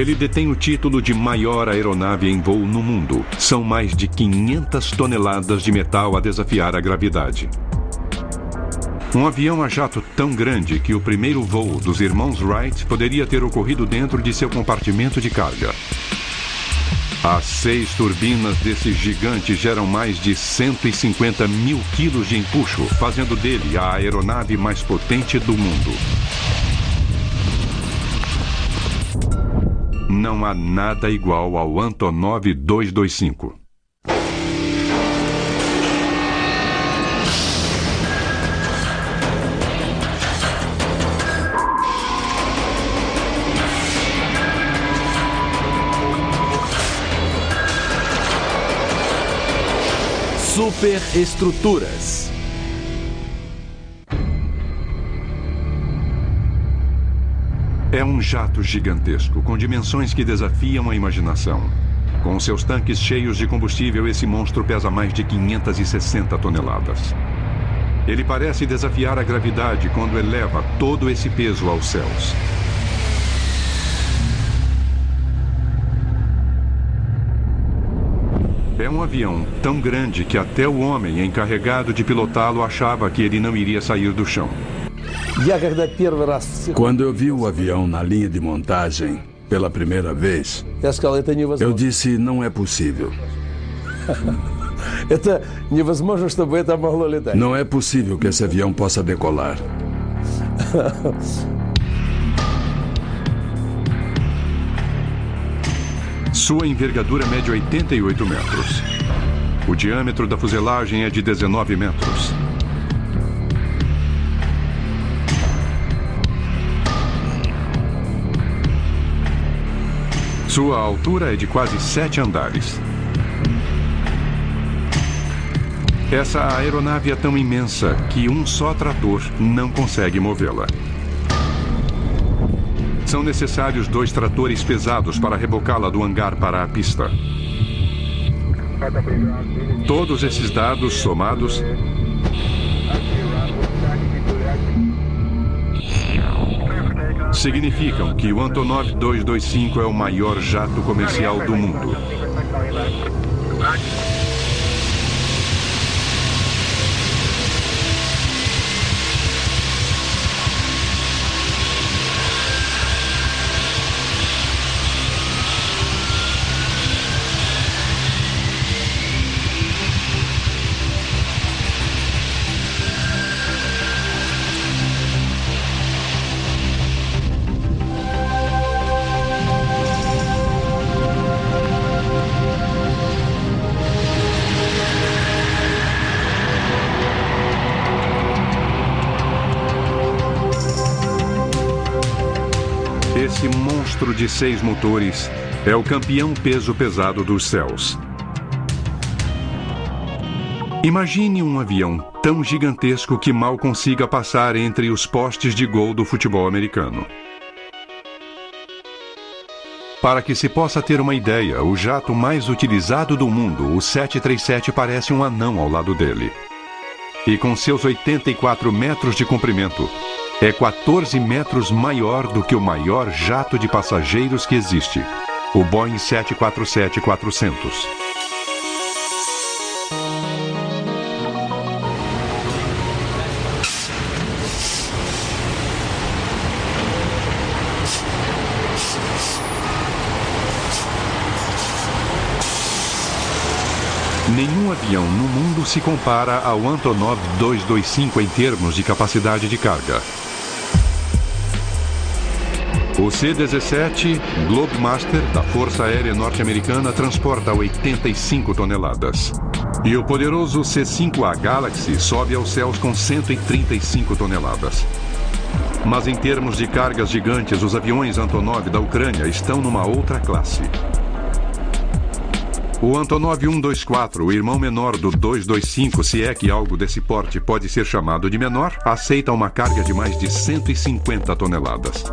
Ele detém o título de maior aeronave em voo no mundo. São mais de 500 toneladas de metal a desafiar a gravidade. Um avião a jato tão grande que o primeiro voo dos irmãos Wright poderia ter ocorrido dentro de seu compartimento de carga. As 6 turbinas desse gigante geram mais de 150 mil quilos de empuxo, fazendo dele a aeronave mais potente do mundo. Não há nada igual ao Antonov 225. Superestruturas. É um jato gigantesco, com dimensões que desafiam a imaginação. Com seus tanques cheios de combustível, esse monstro pesa mais de 560 toneladas. Ele parece desafiar a gravidade quando eleva todo esse peso aos céus. É um avião tão grande que até o homem encarregado de pilotá-lo achava que ele não iria sair do chão. Quando eu vi o avião na linha de montagem pela primeira vez, eu disse, não é possível. Não é possível que esse avião possa decolar. Sua envergadura mede 88 metros. O diâmetro da fuselagem é de 19 metros. Sua altura é de quase 7 andares. Essa aeronave é tão imensa que um só trator não consegue movê-la. São necessários 2 tratores pesados para rebocá-la do hangar para a pista. Todos esses dados somados significam que o Antonov 225 é o maior jato comercial do mundo. Esse monstro de 6 motores é o campeão peso pesado dos céus. Imagine um avião tão gigantesco que mal consiga passar entre os postes de gol do futebol americano. Para que se possa ter uma ideia, o jato mais utilizado do mundo, o 737, parece um anão ao lado dele. E com seus 84 metros de comprimento, é 14 metros maior do que o maior jato de passageiros que existe, o Boeing 747-400. Nenhum avião no mundo se compara ao Antonov 225 em termos de capacidade de carga. O C-17 Globemaster da Força Aérea Norte-Americana transporta 85 toneladas. E o poderoso C-5A Galaxy sobe aos céus com 135 toneladas. Mas em termos de cargas gigantes, os aviões Antonov da Ucrânia estão numa outra classe. O Antonov 124, o irmão menor do 225, se é que algo desse porte pode ser chamado de menor, aceita uma carga de mais de 150 toneladas.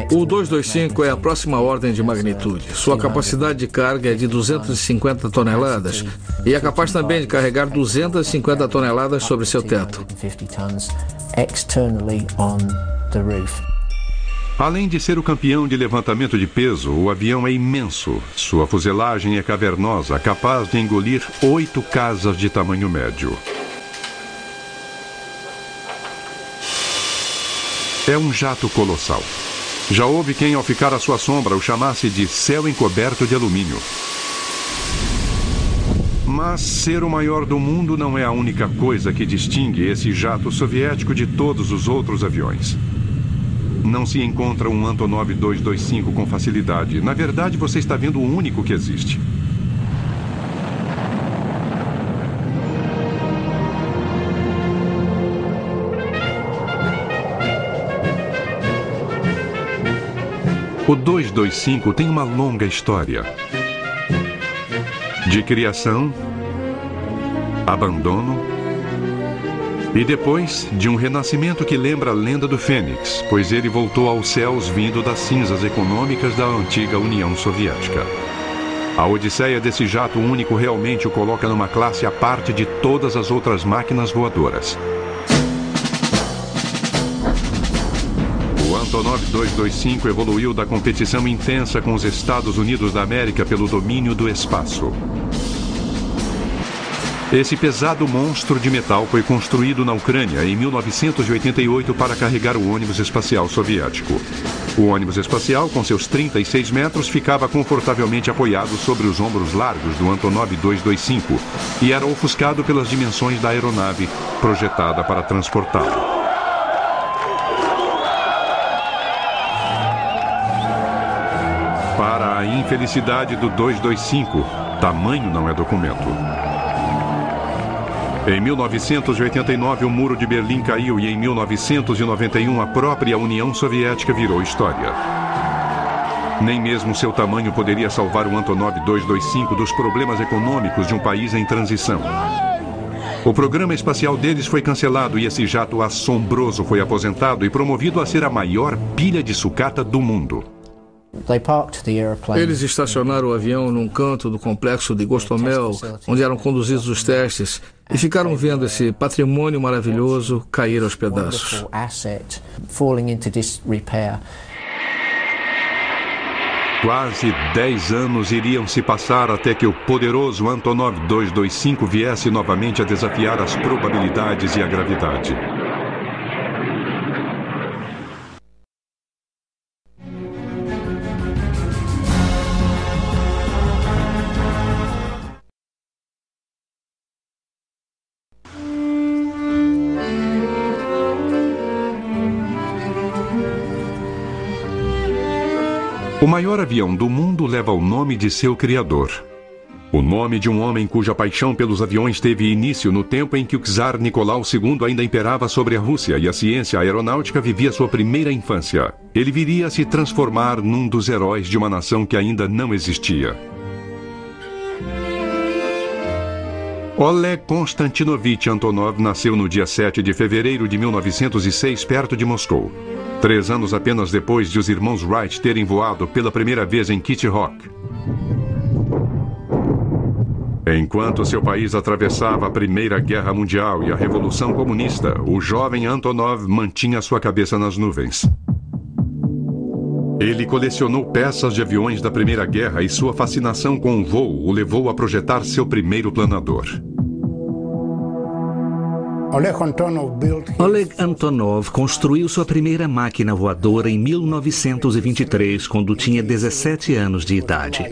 O 225 é a próxima ordem de magnitude. Sua capacidade de carga é de 250 toneladas e é capaz também de carregar 250 toneladas sobre seu teto. Além de ser o campeão de levantamento de peso, o avião é imenso. Sua fuselagem é cavernosa, capaz de engolir 8 casas de tamanho médio. É um jato colossal. Já houve quem, ao ficar à sua sombra, o chamasse de céu encoberto de alumínio. Mas ser o maior do mundo não é a única coisa que distingue esse jato soviético de todos os outros aviões. Não se encontra um Antonov 225 com facilidade. Na verdade, você está vendo o único que existe. O 225 tem uma longa história de criação, abandono e depois de um renascimento que lembra a lenda do Fênix, pois ele voltou aos céus vindo das cinzas econômicas da antiga União Soviética. A odisseia desse jato único realmente o coloca numa classe à parte de todas as outras máquinas voadoras. O Antonov 225 evoluiu da competição intensa com os Estados Unidos da América pelo domínio do espaço. Esse pesado monstro de metal foi construído na Ucrânia em 1988 para carregar o ônibus espacial soviético. O ônibus espacial, com seus 36 metros, ficava confortavelmente apoiado sobre os ombros largos do Antonov 225 e era ofuscado pelas dimensões da aeronave projetada para transportá-lo. Para a infelicidade do 225, tamanho não é documento. Em 1989, o Muro de Berlim caiu e em 1991 a própria União Soviética virou história. Nem mesmo seu tamanho poderia salvar o Antonov 225 dos problemas econômicos de um país em transição. O programa espacial deles foi cancelado e esse jato assombroso foi aposentado e promovido a ser a maior pilha de sucata do mundo. Eles estacionaram o avião num canto do complexo de Gostomel, onde eram conduzidos os testes, e ficaram vendo esse patrimônio maravilhoso cair aos pedaços. Quase 10 anos iriam se passar até que o poderoso Antonov 225 viesse novamente a desafiar as probabilidades e a gravidade. O maior avião do mundo leva o nome de seu criador. O nome de um homem cuja paixão pelos aviões teve início no tempo em que o czar Nicolau II ainda imperava sobre a Rússia e a ciência aeronáutica vivia sua primeira infância. Ele viria a se transformar num dos heróis de uma nação que ainda não existia. Oleg Konstantinovich Antonov nasceu no dia 7 de fevereiro de 1906, perto de Moscou. 3 anos apenas depois de os irmãos Wright terem voado pela primeira vez em Kitty Hawk. Enquanto seu país atravessava a Primeira Guerra Mundial e a Revolução Comunista, o jovem Antonov mantinha sua cabeça nas nuvens. Ele colecionou peças de aviões da Primeira Guerra e sua fascinação com o voo o levou a projetar seu primeiro planador. Oleg Antonov construiu sua primeira máquina voadora em 1923, quando tinha 17 anos de idade.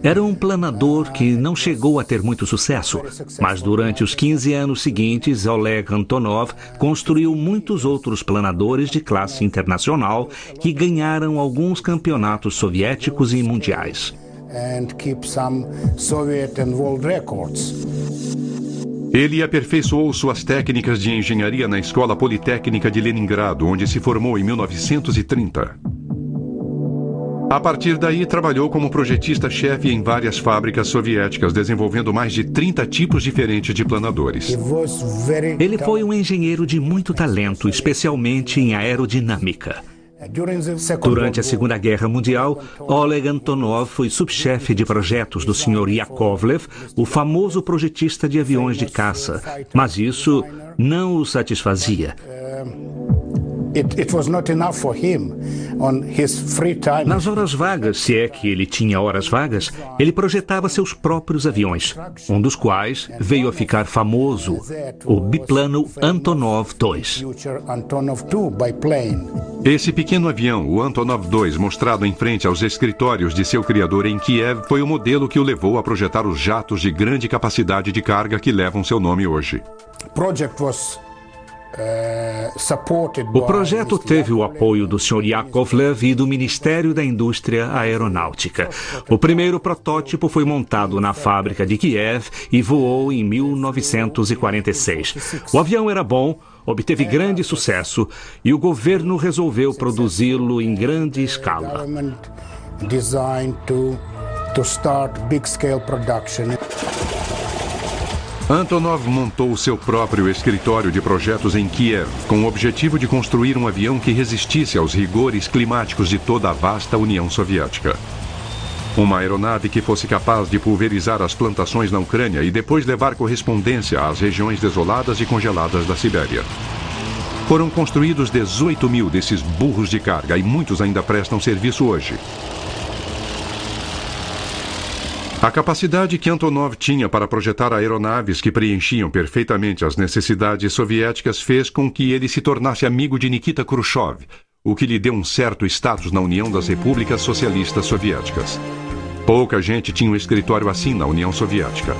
Era um planador que não chegou a ter muito sucesso, mas durante os 15 anos seguintes, Oleg Antonov construiu muitos outros planadores de classe internacional que ganharam alguns campeonatos soviéticos e mundiais. Ele aperfeiçoou suas técnicas de engenharia na Escola Politécnica de Leningrado, onde se formou em 1930. A partir daí, trabalhou como projetista-chefe em várias fábricas soviéticas, desenvolvendo mais de 30 tipos diferentes de planadores. Ele foi um engenheiro de muito talento, especialmente em aerodinâmica. Durante a Segunda Guerra Mundial, Oleg Antonov foi subchefe de projetos do Sr. Yakovlev, o famoso projetista de aviões de caça, mas isso não o satisfazia. Nas horas vagas, se é que ele tinha horas vagas, ele projetava seus próprios aviões, um dos quais veio a ficar famoso, o biplano Antonov II. Esse pequeno avião, o Antonov II, mostrado em frente aos escritórios de seu criador em Kiev, foi o modelo que o levou a projetar os jatos de grande capacidade de carga que levam seu nome hoje. O projeto teve o apoio do Sr. Yakovlev e do Ministério da Indústria Aeronáutica. O primeiro protótipo foi montado na fábrica de Kiev e voou em 1946. O avião era bom, obteve grande sucesso e o governo resolveu produzi-lo em grande escala. Antonov montou seu próprio escritório de projetos em Kiev, com o objetivo de construir um avião que resistisse aos rigores climáticos de toda a vasta União Soviética. Uma aeronave que fosse capaz de pulverizar as plantações na Ucrânia e depois levar correspondência às regiões desoladas e congeladas da Sibéria. Foram construídos 18 mil desses burros de carga e muitos ainda prestam serviço hoje. A capacidade que Antonov tinha para projetar aeronaves que preenchiam perfeitamente as necessidades soviéticas fez com que ele se tornasse amigo de Nikita Khrushchev, o que lhe deu um certo status na União das Repúblicas Socialistas Soviéticas. Pouca gente tinha um escritório assim na União Soviética.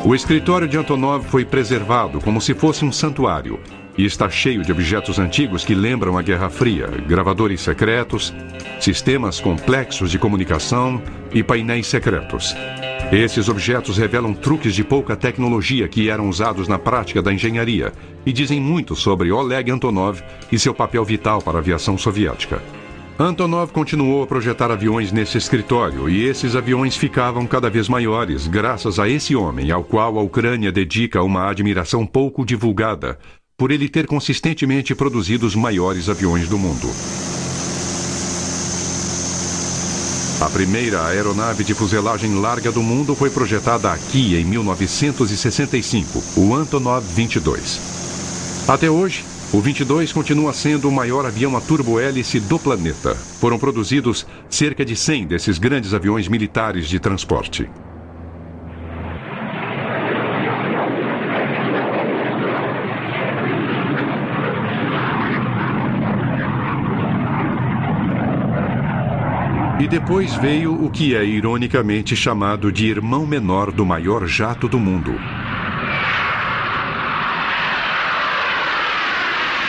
O escritório de Antonov foi preservado como se fosse um santuário e está cheio de objetos antigos que lembram a Guerra Fria, gravadores secretos, sistemas complexos de comunicação e painéis secretos. Esses objetos revelam truques de pouca tecnologia que eram usados na prática da engenharia e dizem muito sobre Oleg Antonov e seu papel vital para a aviação soviética. Antonov continuou a projetar aviões nesse escritório e esses aviões ficavam cada vez maiores graças a esse homem ao qual a Ucrânia dedica uma admiração pouco divulgada, por ele ter consistentemente produzido os maiores aviões do mundo. A primeira aeronave de fuselagem larga do mundo foi projetada aqui em 1965, o Antonov 22. Até hoje, o 22 continua sendo o maior avião a turbo-hélice do planeta. Foram produzidos cerca de 100 desses grandes aviões militares de transporte. E depois veio o que é ironicamente chamado de irmão menor do maior jato do mundo.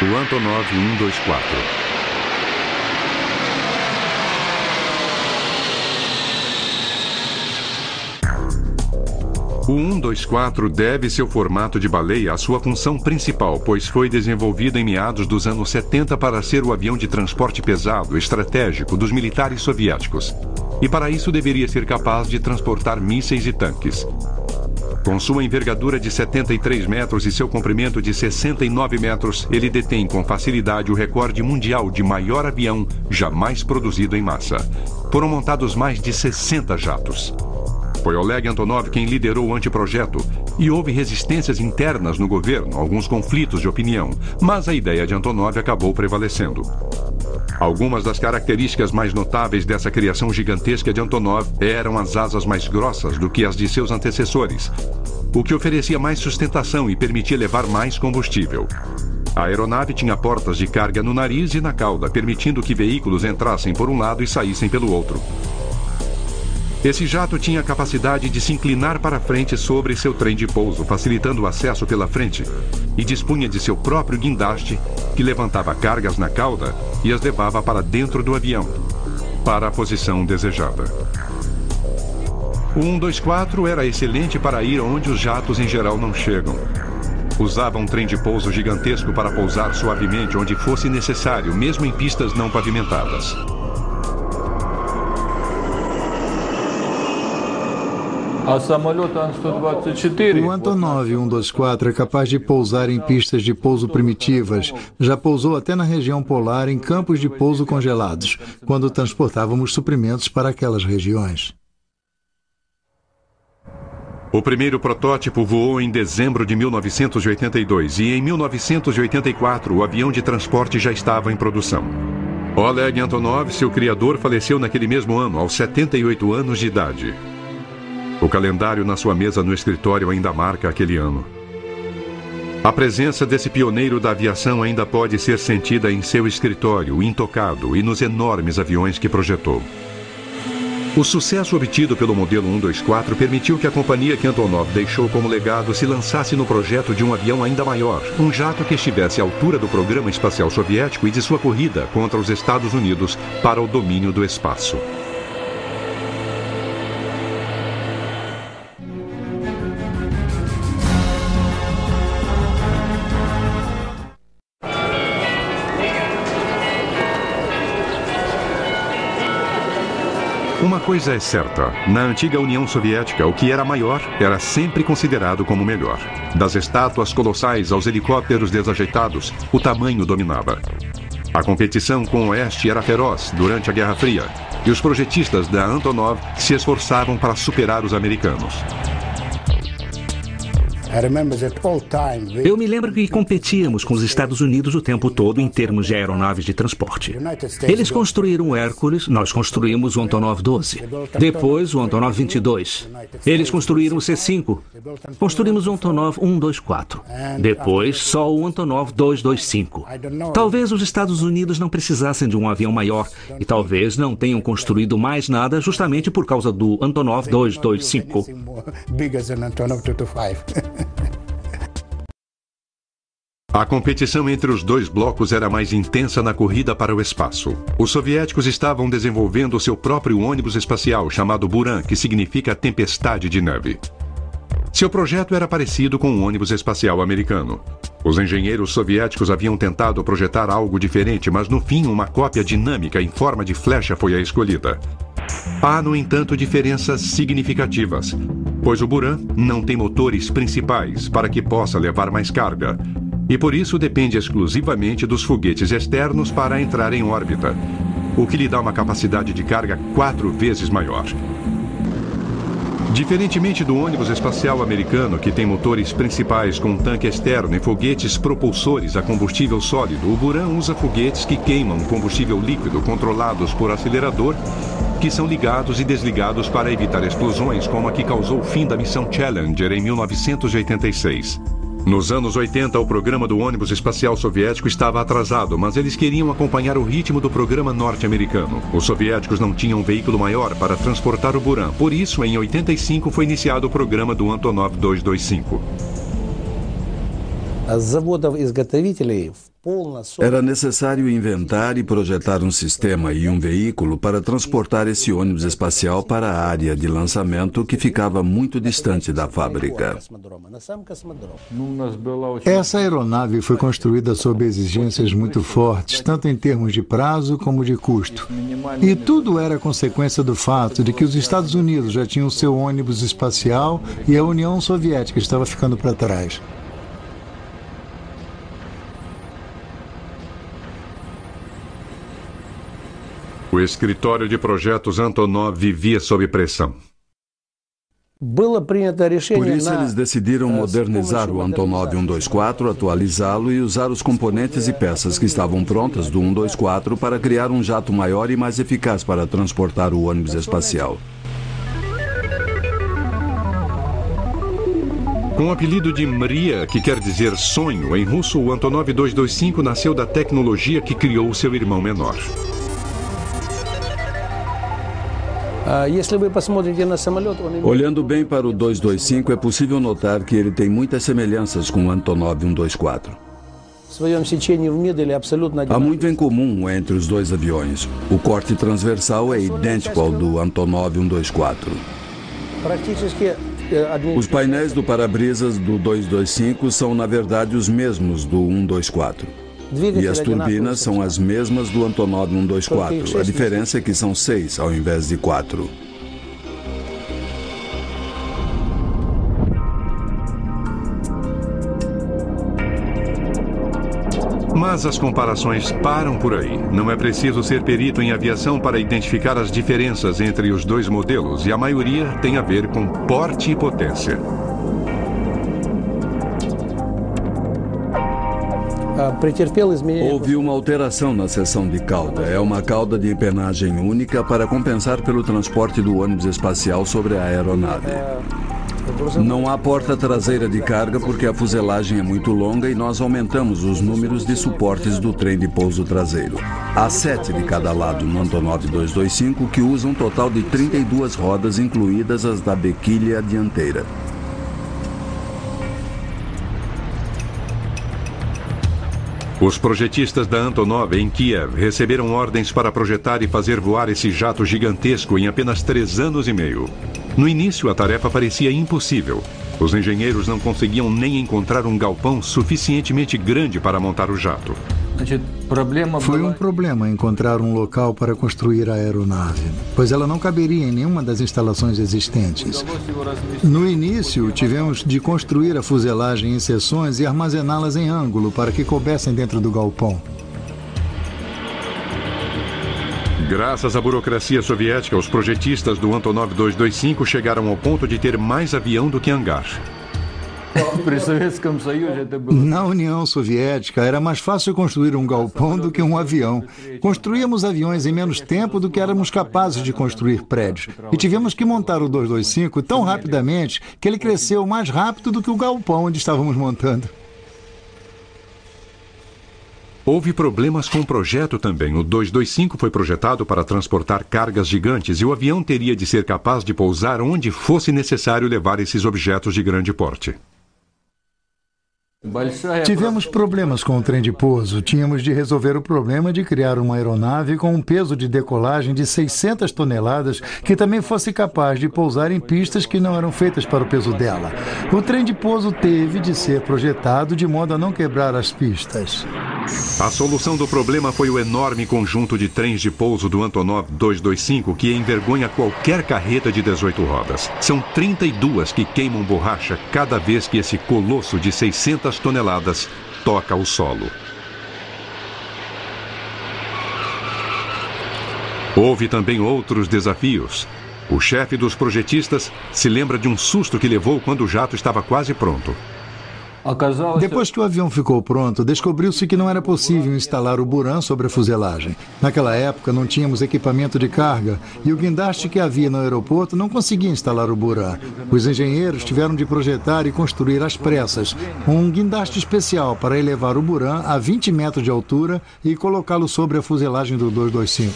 O Antonov 124. O 124 deve seu formato de baleia à sua função principal, pois foi desenvolvido em meados dos anos 70 para ser o avião de transporte pesado estratégico dos militares soviéticos. E para isso deveria ser capaz de transportar mísseis e tanques. Com sua envergadura de 73 metros e seu comprimento de 69 metros, ele detém com facilidade o recorde mundial de maior avião jamais produzido em massa. Foram montados mais de 60 jatos. Foi Oleg Antonov quem liderou o anteprojeto e houve resistências internas no governo, alguns conflitos de opinião, mas a ideia de Antonov acabou prevalecendo. Algumas das características mais notáveis dessa criação gigantesca de Antonov eram as asas mais grossas do que as de seus antecessores, o que oferecia mais sustentação e permitia levar mais combustível. A aeronave tinha portas de carga no nariz e na cauda, permitindo que veículos entrassem por um lado e saíssem pelo outro. Esse jato tinha a capacidade de se inclinar para frente sobre seu trem de pouso, facilitando o acesso pela frente, e dispunha de seu próprio guindaste, que levantava cargas na cauda e as levava para dentro do avião, para a posição desejada. O 124 era excelente para ir onde os jatos em geral não chegam. Usava um trem de pouso gigantesco para pousar suavemente onde fosse necessário, mesmo em pistas não pavimentadas. O Antonov 124 é capaz de pousar em pistas de pouso primitivas. Já pousou até na região polar em campos de pouso congelados, quando transportávamos suprimentos para aquelas regiões. O primeiro protótipo voou em dezembro de 1982 e em 1984 o avião de transporte já estava em produção. Oleg Antonov, seu criador, faleceu naquele mesmo ano, aos 78 anos de idade. O calendário na sua mesa no escritório ainda marca aquele ano. A presença desse pioneiro da aviação ainda pode ser sentida em seu escritório, intocado, e nos enormes aviões que projetou. O sucesso obtido pelo modelo 124 permitiu que a companhia que Antonov deixou como legado se lançasse no projeto de um avião ainda maior, um jato que estivesse à altura do programa espacial soviético e de sua corrida contra os Estados Unidos para o domínio do espaço. Uma coisa é certa, na antiga União Soviética, o que era maior era sempre considerado como melhor. Das estátuas colossais aos helicópteros desajeitados, o tamanho dominava. A competição com o Oeste era feroz durante a Guerra Fria, e os projetistas da Antonov se esforçavam para superar os americanos. Eu me lembro que competíamos com os Estados Unidos o tempo todo em termos de aeronaves de transporte. Eles construíram o Hércules, nós construímos o Antonov 12. Depois o Antonov 22. Eles construíram o C-5. Construímos o Antonov 124. Depois só o Antonov 225. Talvez os Estados Unidos não precisassem de um avião maior e talvez não tenham construído mais nada justamente por causa do Antonov 225. A competição entre os dois blocos era mais intensa na corrida para o espaço. Os soviéticos estavam desenvolvendo seu próprio ônibus espacial chamado Buran, que significa tempestade de neve. Seu projeto era parecido com o ônibus espacial americano. Os engenheiros soviéticos haviam tentado projetar algo diferente, mas no fim uma cópia dinâmica em forma de flecha foi a escolhida. Há, no entanto, diferenças significativas, pois o Buran não tem motores principais para que possa levar mais carga, e por isso depende exclusivamente dos foguetes externos para entrar em órbita, o que lhe dá uma capacidade de carga 4 vezes maior. Diferentemente do ônibus espacial americano, que tem motores principais com um tanque externo e foguetes propulsores a combustível sólido, o Buran usa foguetes que queimam combustível líquido controlados por acelerador, que são ligados e desligados para evitar explosões como a que causou o fim da missão Challenger em 1986. Nos anos 80, o programa do ônibus espacial soviético estava atrasado, mas eles queriam acompanhar o ritmo do programa norte-americano. Os soviéticos não tinham um veículo maior para transportar o Buran, por isso, em 85, foi iniciado o programa do Antonov 225. Era necessário inventar e projetar um sistema e um veículo para transportar esse ônibus espacial para a área de lançamento que ficava muito distante da fábrica. Essa aeronave foi construída sob exigências muito fortes, tanto em termos de prazo como de custo. E tudo era consequência do fato de que os Estados Unidos já tinham seu ônibus espacial e a União Soviética estava ficando para trás. O escritório de projetos Antonov vivia sob pressão. Por isso, eles decidiram modernizar o Antonov 124, atualizá-lo e usar os componentes e peças que estavam prontas do 124 para criar um jato maior e mais eficaz para transportar o ônibus espacial. Com o apelido de Mria, que quer dizer sonho, em russo, o Antonov 225 nasceu da tecnologia que criou seu irmão menor. Olhando bem para o 225, é possível notar que ele tem muitas semelhanças com o Antonov 124. Há muito em comum entre os dois aviões. O corte transversal é idêntico ao do Antonov 124. Os painéis do para-brisas do 225 são, na verdade, os mesmos do 124. E as turbinas são as mesmas do Antonov 124. A diferença é que são 6 ao invés de 4. Mas as comparações param por aí. Não é preciso ser perito em aviação para identificar as diferenças entre os dois modelos, e a maioria tem a ver com porte e potência. Houve uma alteração na seção de cauda. É uma cauda de empenagem única para compensar pelo transporte do ônibus espacial sobre a aeronave. Não há porta traseira de carga porque a fuselagem é muito longa e nós aumentamos os números de suportes do trem de pouso traseiro. Há 7 de cada lado no Antonov 225, que usa um total de 32 rodas, incluídas as da bequilha dianteira. Os projetistas da Antonov em Kiev receberam ordens para projetar e fazer voar esse jato gigantesco em apenas 3 anos e meio. No início, a tarefa parecia impossível. Os engenheiros não conseguiam nem encontrar um galpão suficientemente grande para montar o jato. Foi um problema encontrar um local para construir a aeronave, pois ela não caberia em nenhuma das instalações existentes. No início, tivemos de construir a fuselagem em seções e armazená-las em ângulo para que coubessem dentro do galpão. Graças à burocracia soviética, os projetistas do Antonov 225 chegaram ao ponto de ter mais avião do que hangar. Na União Soviética, era mais fácil construir um galpão do que um avião. Construíamos aviões em menos tempo do que éramos capazes de construir prédios. E tivemos que montar o 225 tão rapidamente que ele cresceu mais rápido do que o galpão onde estávamos montando. Houve problemas com o projeto também. O 225 foi projetado para transportar cargas gigantes e o avião teria de ser capaz de pousar onde fosse necessário levar esses objetos de grande porte. Tivemos problemas com o trem de pouso. Tínhamos de resolver o problema de criar uma aeronave com um peso de decolagem de 600 toneladas que também fosse capaz de pousar em pistas que não eram feitas para o peso dela. O trem de pouso teve de ser projetado de modo a não quebrar as pistas. A solução do problema foi o enorme conjunto de trens de pouso do Antonov 225 que envergonha qualquer carreta de 18 rodas. São 32 que queimam borracha cada vez que esse colosso de 600 toneladas toca o solo. Houve também outros desafios. O chefe dos projetistas se lembra de um susto que levou quando o jato estava quase pronto. Depois que o avião ficou pronto, descobriu-se que não era possível instalar o buran sobre a fuselagem. Naquela época, não tínhamos equipamento de carga e o guindaste que havia no aeroporto não conseguia instalar o buran. Os engenheiros tiveram de projetar e construir às pressas um guindaste especial para elevar o buran a 20 metros de altura e colocá-lo sobre a fuselagem do 225.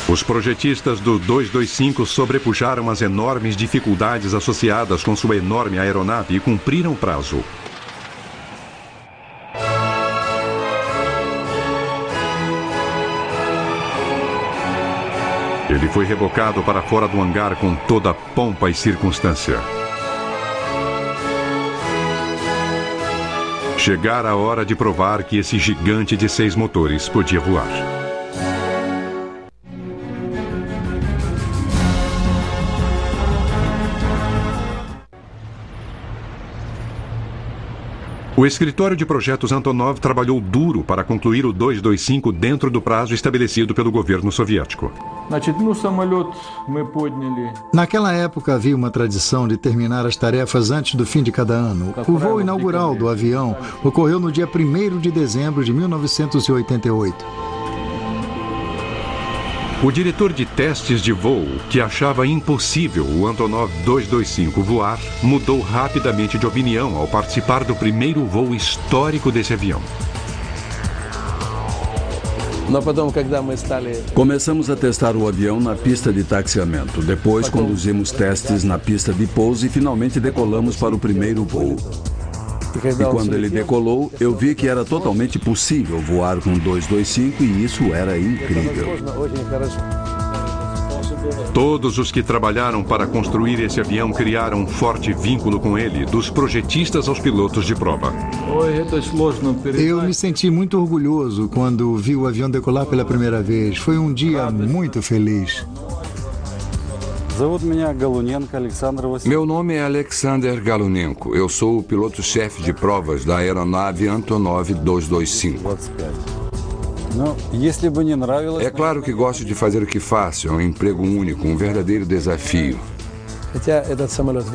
Os projetistas do 225 sobrepujaram as enormes dificuldades associadas com sua enorme aeronave e cumpriram o prazo. Ele foi rebocado para fora do hangar com toda a pompa e circunstância. Chegara a hora de provar que esse gigante de 6 motores podia voar. O escritório de projetos Antonov trabalhou duro para concluir o 225 dentro do prazo estabelecido pelo governo soviético. Naquela época havia uma tradição de terminar as tarefas antes do fim de cada ano. O voo inaugural do avião ocorreu no dia 1º de dezembro de 1988. O diretor de testes de voo, que achava impossível o Antonov 225 voar, mudou rapidamente de opinião ao participar do primeiro voo histórico desse avião. Começamos a testar o avião na pista de taxiamento. Depois conduzimos testes na pista de pouso e finalmente decolamos para o primeiro voo. E quando ele decolou, eu vi que era totalmente possível voar com 225 e isso era incrível. Todos os que trabalharam para construir esse avião criaram um forte vínculo com ele, dos projetistas aos pilotos de prova. Eu me senti muito orgulhoso quando vi o avião decolar pela primeira vez. Foi um dia muito feliz. Meu nome é Alexander Galunenko. Eu sou o piloto-chefe de provas da aeronave Antonov 225. É claro que gosto de fazer o que faço. É um emprego único, um verdadeiro desafio.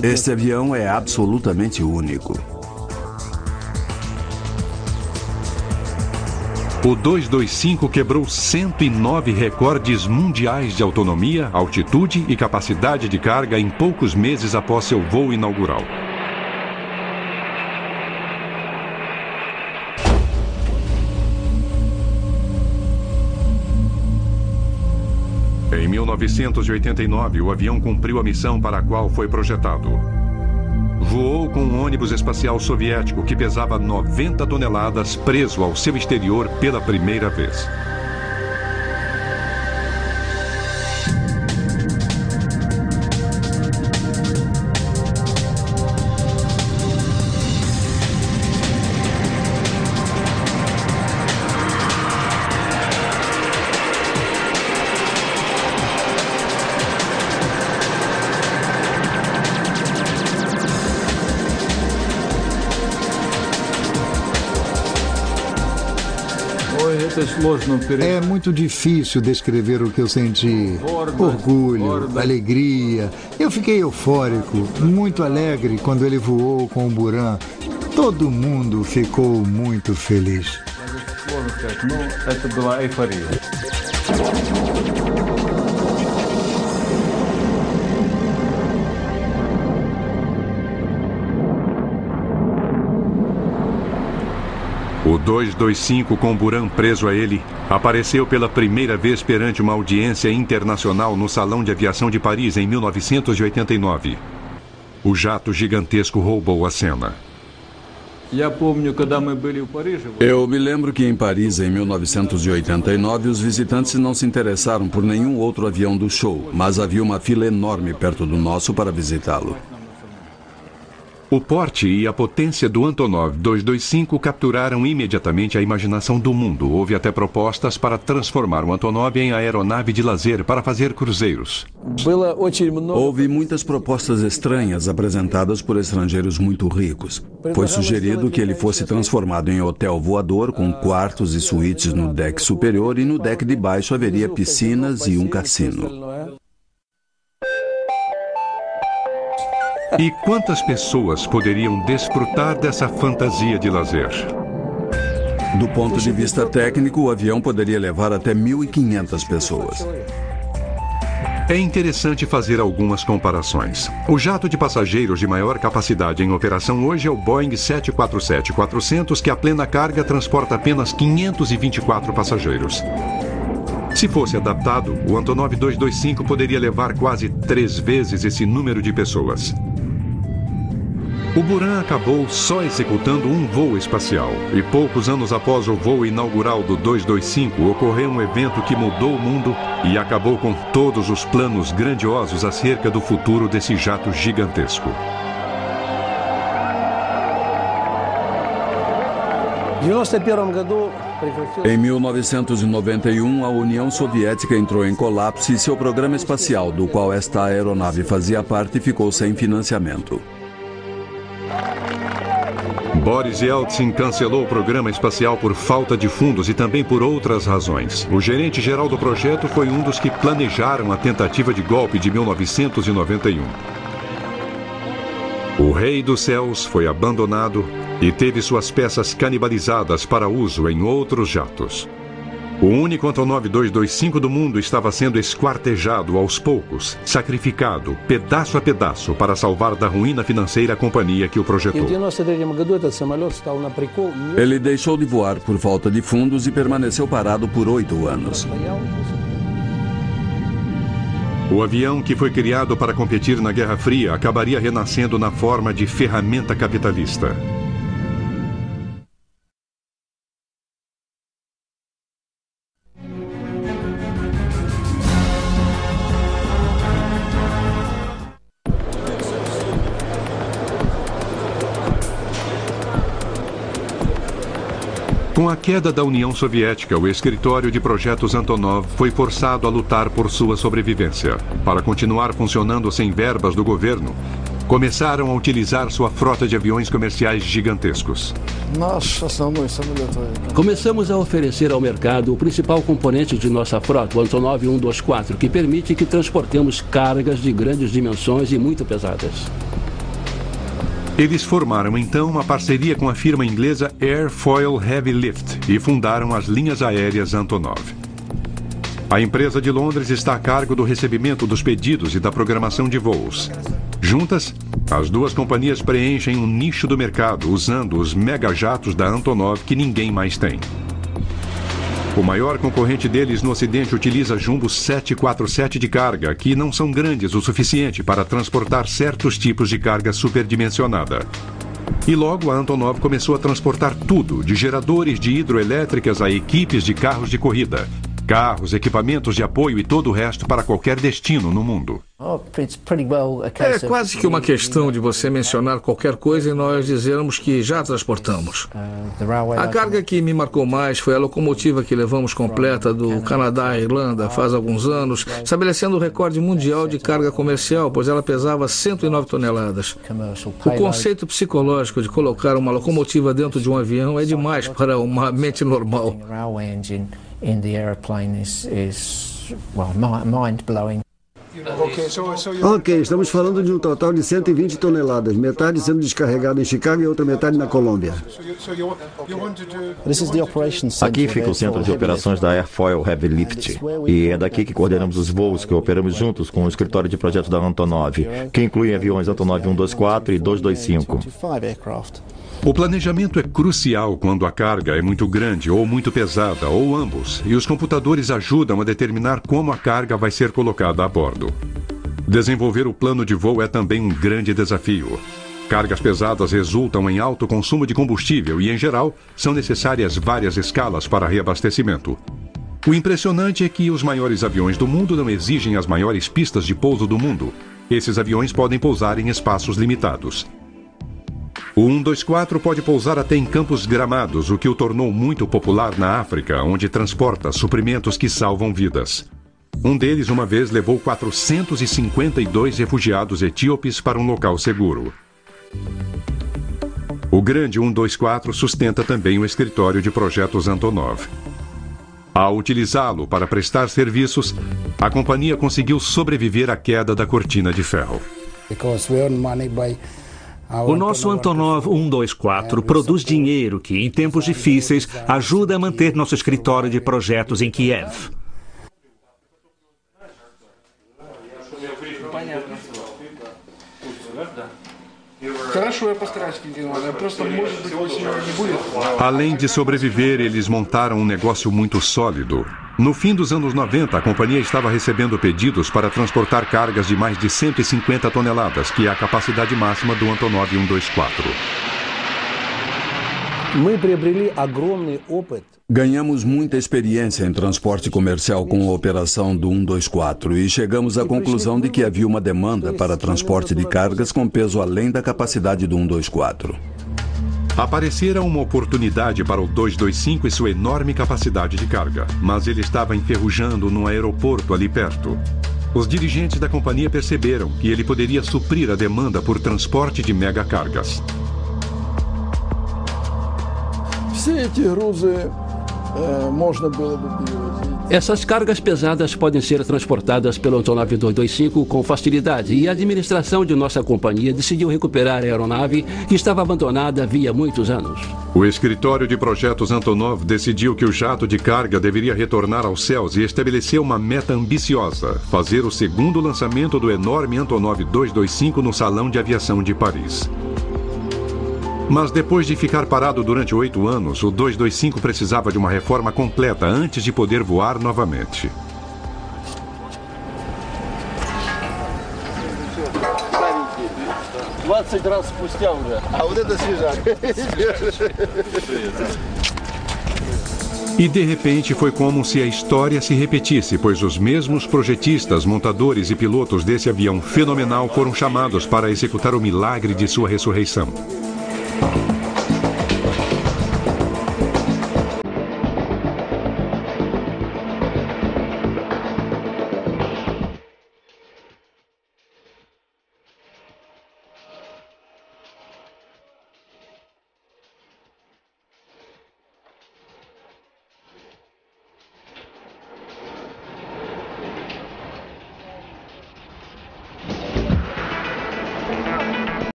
Este avião é absolutamente único. O 225 quebrou 109 recordes mundiais de autonomia, altitude e capacidade de carga em poucos meses após seu voo inaugural. Em 1989, o avião cumpriu a missão para a qual foi projetado. Voou com um ônibus espacial soviético que pesava 90 toneladas preso ao seu exterior pela primeira vez. É muito difícil descrever o que eu senti. Orgulho, alegria. Eu fiquei eufórico, muito alegre quando ele voou com o Buran. Todo mundo ficou muito feliz. O 225, com Buran preso a ele, apareceu pela primeira vez perante uma audiência internacional no Salão de Aviação de Paris em 1989. O jato gigantesco roubou a cena. Eu me lembro que em Paris, em 1989, os visitantes não se interessaram por nenhum outro avião do show, mas havia uma fila enorme perto do nosso para visitá-lo. O porte e a potência do Antonov 225 capturaram imediatamente a imaginação do mundo. Houve até propostas para transformar o Antonov em aeronave de lazer para fazer cruzeiros. Houve muitas propostas estranhas apresentadas por estrangeiros muito ricos. Foi sugerido que ele fosse transformado em hotel voador com quartos e suítes no deck superior e no deck de baixo haveria piscinas e um cassino. E quantas pessoas poderiam desfrutar dessa fantasia de lazer? Do ponto de vista técnico, o avião poderia levar até 1.500 pessoas. É interessante fazer algumas comparações. O jato de passageiros de maior capacidade em operação hoje é o Boeing 747-400, que a plena carga transporta apenas 524 passageiros. Se fosse adaptado, o Antonov 225 poderia levar quase 3 vezes esse número de pessoas. O Buran acabou só executando um voo espacial, e poucos anos após o voo inaugural do 225, ocorreu um evento que mudou o mundo e acabou com todos os planos grandiosos acerca do futuro desse jato gigantesco. Em 1991, a União Soviética entrou em colapso e seu programa espacial, do qual esta aeronave fazia parte, ficou sem financiamento. Boris Yeltsin cancelou o programa espacial por falta de fundos e também por outras razões. O gerente-geral do projeto foi um dos que planejaram a tentativa de golpe de 1991. O Rei dos Céus foi abandonado e teve suas peças canibalizadas para uso em outros jatos. O único Antonov 225 do mundo estava sendo esquartejado aos poucos, sacrificado, pedaço a pedaço, para salvar da ruína financeira a companhia que o projetou. Ele deixou de voar por falta de fundos e permaneceu parado por 8 anos. O avião, que foi criado para competir na Guerra Fria, acabaria renascendo na forma de ferramenta capitalista. Com a queda da União Soviética, o escritório de projetos Antonov foi forçado a lutar por sua sobrevivência. Para continuar funcionando sem verbas do governo, começaram a utilizar sua frota de aviões comerciais gigantescos. Começamos a oferecer ao mercado o principal componente de nossa frota, o Antonov 124, que permite que transportemos cargas de grandes dimensões e muito pesadas. Eles formaram então uma parceria com a firma inglesa Airfoil Heavy Lift e fundaram as linhas aéreas Antonov. A empresa de Londres está a cargo do recebimento dos pedidos e da programação de voos. Juntas, as duas companhias preenchem um nicho do mercado usando os megajatos da Antonov que ninguém mais tem. O maior concorrente deles no Ocidente utiliza Jumbo 747 de carga, que não são grandes o suficiente para transportar certos tipos de carga superdimensionada. E logo a Antonov começou a transportar tudo, de geradores de hidroelétricas a equipes de carros de corrida, carros, equipamentos de apoio e todo o resto para qualquer destino no mundo. É quase que uma questão de você mencionar qualquer coisa e nós dizermos que já transportamos. A carga que me marcou mais foi a locomotiva que levamos completa do Canadá à Irlanda faz alguns anos, estabelecendo o recorde mundial de carga comercial, pois ela pesava 109 toneladas. O conceito psicológico de colocar uma locomotiva dentro de um avião é demais para uma mente normal. Ok, estamos falando de um total de 120 toneladas, metade sendo descarregada em Chicago e outra metade na Colômbia. Aqui fica o centro de operações da Airfoil Heavy Lift, e é daqui que coordenamos os voos que operamos juntos com o escritório de projetos da Antonov, que incluem aviões Antonov 124 e 225. O planejamento é crucial quando a carga é muito grande ou muito pesada, ou ambos, e os computadores ajudam a determinar como a carga vai ser colocada a bordo. Desenvolver o plano de voo é também um grande desafio. Cargas pesadas resultam em alto consumo de combustível e, em geral, são necessárias várias escalas para reabastecimento. O impressionante é que os maiores aviões do mundo não exigem as maiores pistas de pouso do mundo. Esses aviões podem pousar em espaços limitados. O 124 pode pousar até em campos gramados, o que o tornou muito popular na África, onde transporta suprimentos que salvam vidas. Um deles, uma vez, levou 452 refugiados etíopes para um local seguro. O grande 124 sustenta também o escritório de projetos Antonov. Ao utilizá-lo para prestar serviços, a companhia conseguiu sobreviver à queda da cortina de ferro. O nosso Antonov 124 produz dinheiro que, em tempos difíceis, ajuda a manter nosso escritório de projetos em Kiev. Além de sobreviver, eles montaram um negócio muito sólido. No fim dos anos 90, a companhia estava recebendo pedidos para transportar cargas de mais de 150 toneladas, que é a capacidade máxima do Antonov 124. Ganhamos muita experiência em transporte comercial com a operação do 124 e chegamos à conclusão de que havia uma demanda para transporte de cargas com peso além da capacidade do 124. Aparecera uma oportunidade para o 225 e sua enorme capacidade de carga, mas ele estava enferrujando num aeroporto ali perto. Os dirigentes da companhia perceberam que ele poderia suprir a demanda por transporte de megacargas. Essas cargas pesadas podem ser transportadas pelo Antonov 225 com facilidade, e a administração de nossa companhia decidiu recuperar a aeronave que estava abandonada havia muitos anos. O escritório de projetos Antonov decidiu que o jato de carga deveria retornar aos céus e estabeleceu uma meta ambiciosa: fazer o segundo lançamento do enorme Antonov 225 no Salão de Aviação de Paris. Mas depois de ficar parado durante 8 anos, o 225 precisava de uma reforma completa antes de poder voar novamente. E de repente foi como se a história se repetisse, pois os mesmos projetistas, montadores e pilotos desse avião fenomenal foram chamados para executar o milagre de sua ressurreição.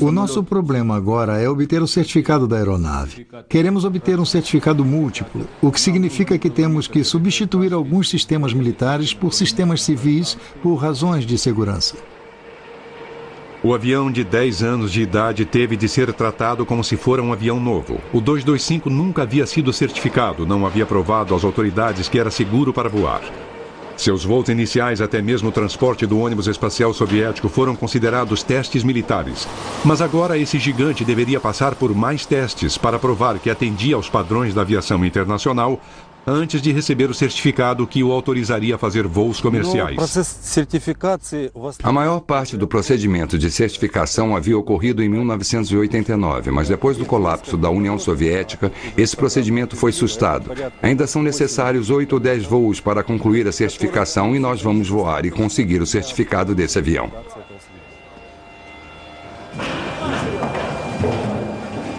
O nosso problema agora é obter o certificado da aeronave. Queremos obter um certificado múltiplo, o que significa que temos que substituir alguns sistemas militares por sistemas civis por razões de segurança. O avião de 10 anos de idade teve de ser tratado como se fora um avião novo. O 225 nunca havia sido certificado, não havia provado às autoridades que era seguro para voar. Seus voos iniciais, até mesmo o transporte do ônibus espacial soviético, foram considerados testes militares. Mas agora esse gigante deveria passar por mais testes para provar que atendia aos padrões da aviação internacional antes de receber o certificado que o autorizaria a fazer voos comerciais. A maior parte do procedimento de certificação havia ocorrido em 1989, mas depois do colapso da União Soviética, esse procedimento foi sustado. Ainda são necessários 8 ou 10 voos para concluir a certificação e nós vamos voar e conseguir o certificado desse avião.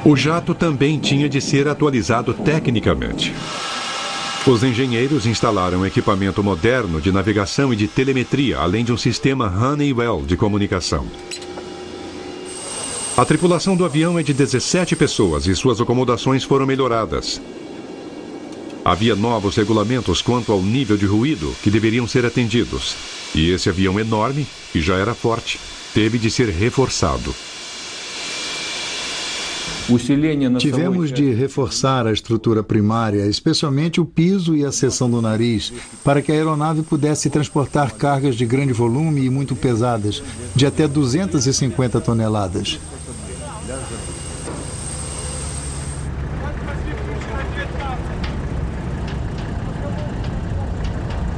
O jato também tinha de ser atualizado tecnicamente. Os engenheiros instalaram equipamento moderno de navegação e de telemetria, além de um sistema Honeywell de comunicação. A tripulação do avião é de 17 pessoas e suas acomodações foram melhoradas. Havia novos regulamentos quanto ao nível de ruído que deveriam ser atendidos. E esse avião enorme, que já era forte, teve de ser reforçado. Tivemos de reforçar a estrutura primária, especialmente o piso e a seção do nariz, para que a aeronave pudesse transportar cargas de grande volume e muito pesadas, de até 250 toneladas.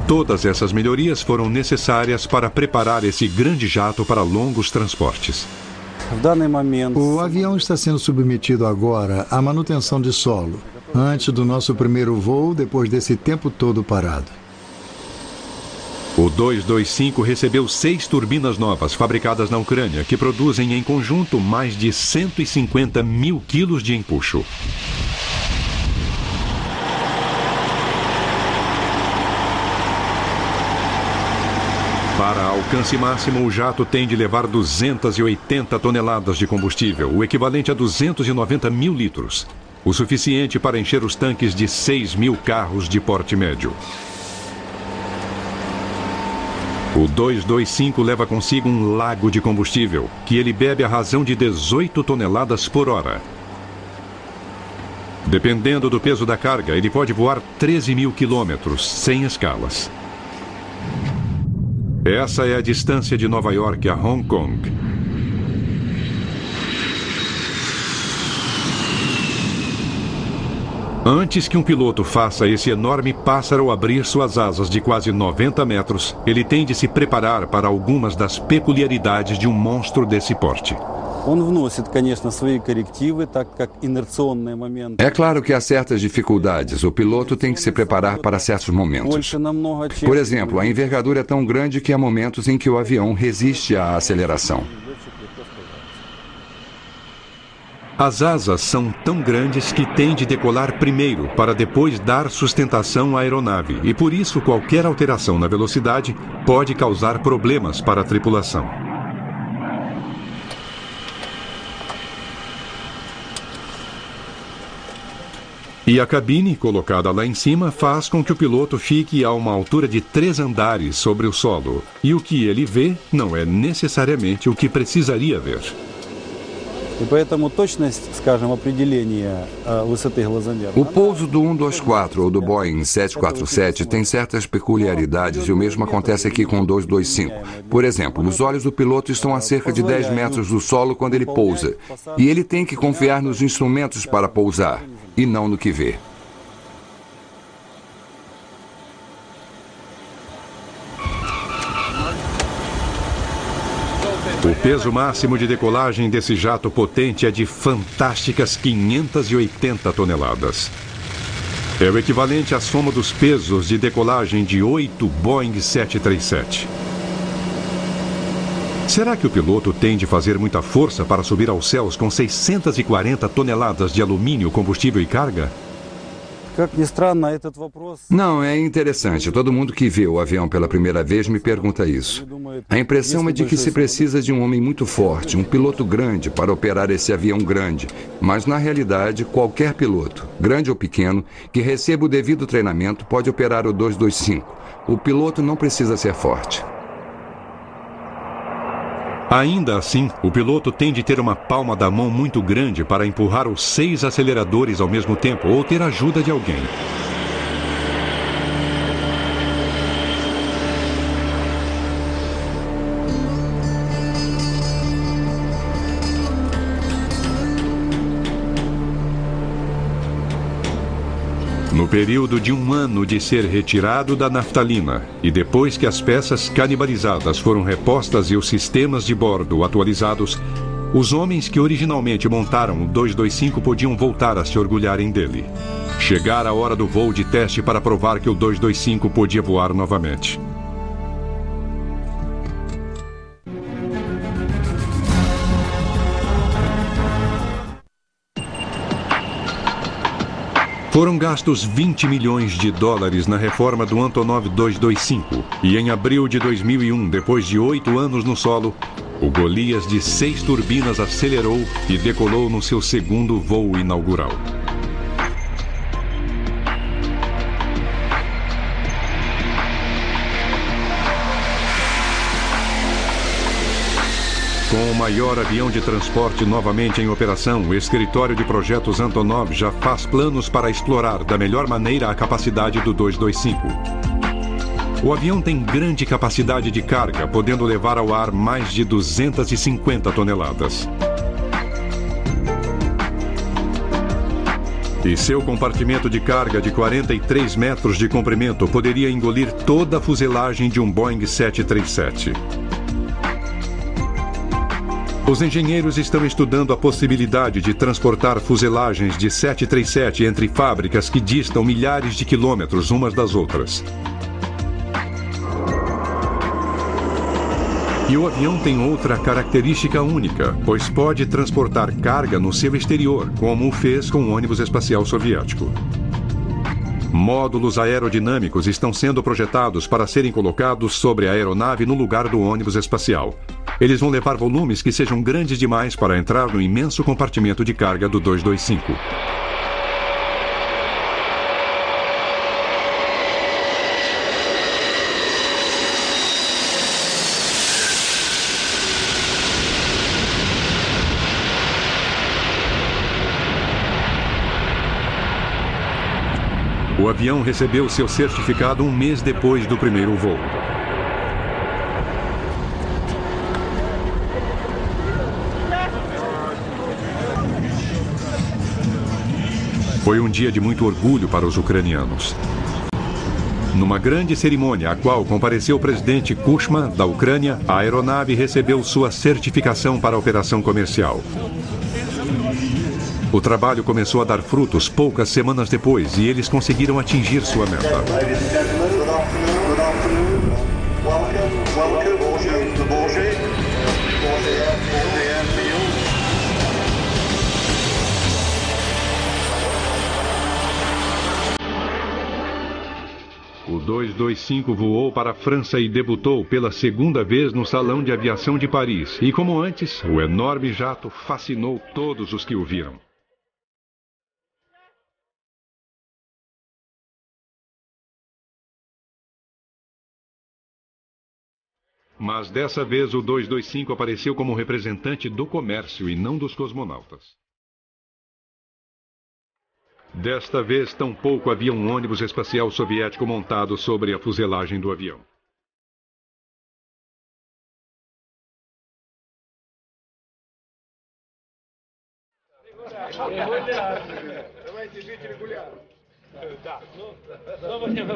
Todas essas melhorias foram necessárias para preparar esse grande jato para longos transportes. O avião está sendo submetido agora à manutenção de solo, antes do nosso primeiro voo, depois desse tempo todo parado. O 225 recebeu 6 turbinas novas fabricadas na Ucrânia, que produzem em conjunto mais de 150 mil quilos de empuxo. Para alcance máximo, o jato tem de levar 280 toneladas de combustível, o equivalente a 290 mil litros, o suficiente para encher os tanques de 6 mil carros de porte médio. O 225 leva consigo um lago de combustível, que ele bebe à razão de 18 toneladas por hora. Dependendo do peso da carga, ele pode voar 13 mil quilômetros, sem escalas. Essa é a distância de Nova York a Hong Kong. Antes que um piloto faça esse enorme pássaro abrir suas asas de quase 90 metros, ele tem de se preparar para algumas das peculiaridades de um monstro desse porte. É claro que há certas dificuldades. O piloto tem que se preparar para certos momentos. Por exemplo, a envergadura é tão grande que há momentos em que o avião resiste à aceleração. As asas são tão grandes que tem de decolar primeiro para depois dar sustentação à aeronave, e por isso qualquer alteração na velocidade pode causar problemas para a tripulação. E a cabine, colocada lá em cima, faz com que o piloto fique a uma altura de 3 andares sobre o solo. E o que ele vê não é necessariamente o que precisaria ver. O pouso do 124 ou do Boeing 747 tem certas peculiaridades e o mesmo acontece aqui com o 225. Por exemplo, os olhos do piloto estão a cerca de 10 metros do solo quando ele pousa. E ele tem que confiar nos instrumentos para pousar, e não no que vê. O peso máximo de decolagem desse jato potente é de fantásticas 580 toneladas. É o equivalente à soma dos pesos de decolagem de 8 Boeing 737. Será que o piloto tem de fazer muita força para subir aos céus com 640 toneladas de alumínio, combustível e carga? Não, é interessante. Todo mundo que vê o avião pela primeira vez me pergunta isso. A impressão é de que se precisa de um homem muito forte, um piloto grande, para operar esse avião grande. Mas, na realidade, qualquer piloto, grande ou pequeno, que receba o devido treinamento, pode operar o 225. O piloto não precisa ser forte. Ainda assim, o piloto tem de ter uma palma da mão muito grande para empurrar os 6 aceleradores ao mesmo tempo ou ter ajuda de alguém. No período de 1 ano de ser retirado da naftalina e depois que as peças canibalizadas foram repostas e os sistemas de bordo atualizados, os homens que originalmente montaram o 225 podiam voltar a se orgulharem dele. Chegara a hora do voo de teste para provar que o 225 podia voar novamente. Foram gastos 20 milhões de dólares na reforma do Antonov 225 e em abril de 2001, depois de 8 anos no solo, o Golias de 6 turbinas acelerou e decolou no seu segundo voo inaugural. Com o maior avião de transporte novamente em operação, o escritório de projetos Antonov já faz planos para explorar da melhor maneira a capacidade do 225. O avião tem grande capacidade de carga, podendo levar ao ar mais de 250 toneladas. E seu compartimento de carga de 43 metros de comprimento poderia engolir toda a fuselagem de um Boeing 737. Os engenheiros estão estudando a possibilidade de transportar fuselagens de 737 entre fábricas que distam milhares de quilômetros umas das outras. E o avião tem outra característica única, pois pode transportar carga no seu exterior, como o fez com o ônibus espacial soviético. Módulos aerodinâmicos estão sendo projetados para serem colocados sobre a aeronave no lugar do ônibus espacial. Eles vão levar volumes que sejam grandes demais para entrar no imenso compartimento de carga do 225. O avião recebeu seu certificado 1 mês depois do primeiro voo. Foi um dia de muito orgulho para os ucranianos. Numa grande cerimônia, à qual compareceu o presidente Kuchma, da Ucrânia, a aeronave recebeu sua certificação para a operação comercial. O trabalho começou a dar frutos poucas semanas depois e eles conseguiram atingir sua meta. O 225 voou para a França e debutou pela segunda vez no Salão de Aviação de Paris. E como antes, o enorme jato fascinou todos os que o viram. Mas dessa vez o 225 apareceu como representante do comércio e não dos cosmonautas. Desta vez, tampouco havia um ônibus espacial soviético montado sobre a fuselagem do avião.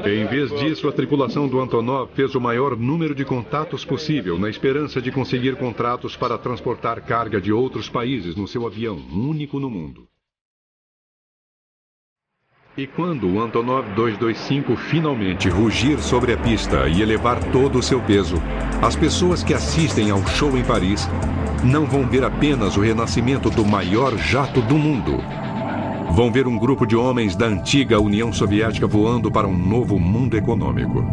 Em vez disso, a tripulação do Antonov fez o maior número de contatos possível, na esperança de conseguir contratos para transportar carga de outros países no seu avião, único no mundo. E quando o Antonov 225 finalmente rugir sobre a pista e elevar todo o seu peso, as pessoas que assistem ao show em Paris não vão ver apenas o renascimento do maior jato do mundo, vão ver um grupo de homens da antiga União Soviética voando para um novo mundo econômico.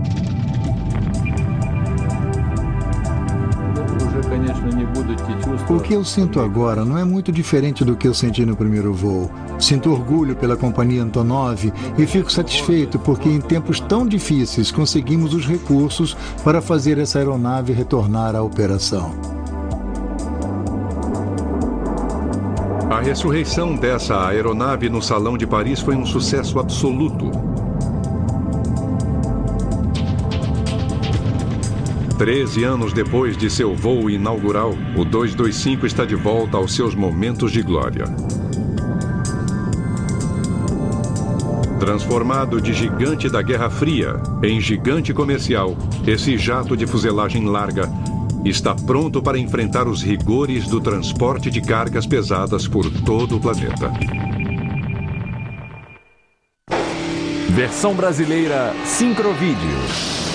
O que eu sinto agora não é muito diferente do que eu senti no primeiro voo. Sinto orgulho pela companhia Antonov e fico satisfeito porque em tempos tão difíceis conseguimos os recursos para fazer essa aeronave retornar à operação. A ressurreição dessa aeronave no Salão de Paris foi um sucesso absoluto. 13 anos depois de seu voo inaugural, o 225 está de volta aos seus momentos de glória. Transformado de gigante da Guerra Fria em gigante comercial, esse jato de fuselagem larga está pronto para enfrentar os rigores do transporte de cargas pesadas por todo o planeta. Versão brasileira Sincrovídeo.